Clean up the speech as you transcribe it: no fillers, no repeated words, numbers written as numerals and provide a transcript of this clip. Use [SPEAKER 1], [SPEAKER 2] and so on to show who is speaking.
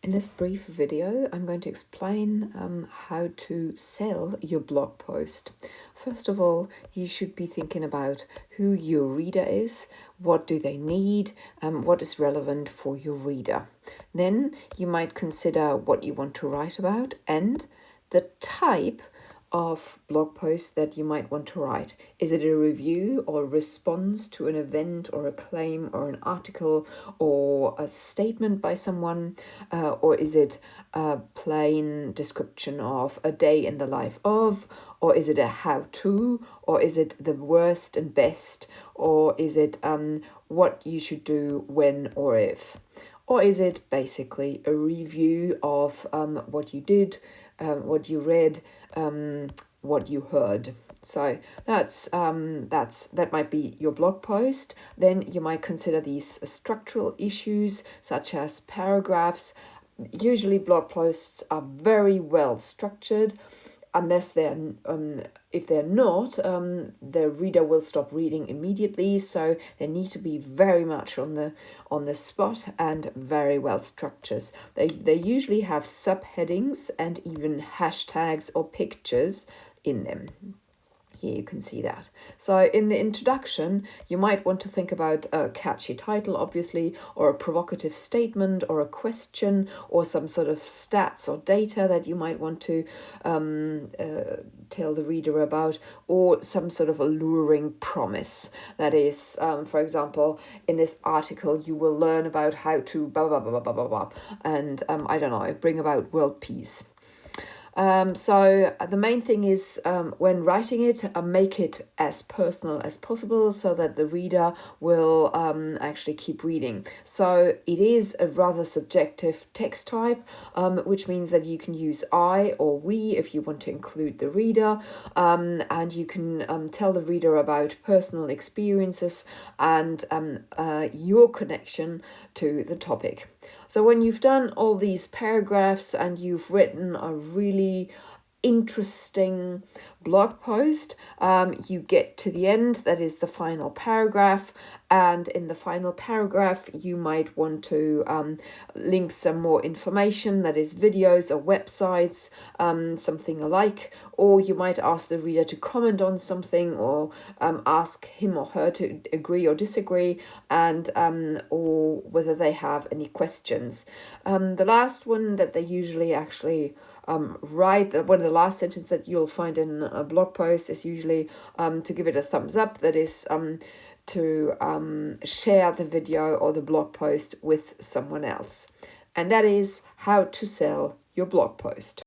[SPEAKER 1] In this brief video, I'm going to explain how to sell your blog post. First of all, you should be thinking about who your reader is, what do they need, what is relevant for your reader. Then you might consider what you want to write about and the type of blog post that you might want to write. Is it a review or a response to an event or a claim or an article or a statement by someone, or is it a plain description of a day in the life of, or is it a how-to, or is it the worst and best, or is it what you should do when or if? Or is it basically a review of what you did, what you read, what you heard? So that might be your blog post. Then you might consider these structural issues such as paragraphs. Usually blog posts are very well structured. Unless if they're not, the reader will stop reading immediately. So they need to be very much on the spot and very well structured. They usually have subheadings and even hashtags or pictures in them. Here you can see that. So in the introduction, you might want to think about a catchy title, obviously, or a provocative statement, or a question, or some sort of stats or data that you might want to tell the reader about, or some sort of alluring promise. That is, for example, in this article, you will learn about how to blah, blah, blah, blah, blah, blah, and I don't know, bring about world peace. So the main thing is when writing it, make it as personal as possible so that the reader will actually keep reading. So it is a rather subjective text type, which means that you can use I or we if you want to include the reader, and you can tell the reader about personal experiences and your connection to the topic. So when you've done all these paragraphs and you've written a really interesting blog post, you get to the end, that is the final paragraph, and in the final paragraph you might want to link some more information, that is videos or websites, something alike, or you might ask the reader to comment on something, or ask him or her to agree or disagree, and or whether they have any questions. The last one that they usually actually write, one of the last sentences that you'll find in a blog post is usually to give it a thumbs up, that is to share the video or the blog post with someone else. And that is how to sell your blog post.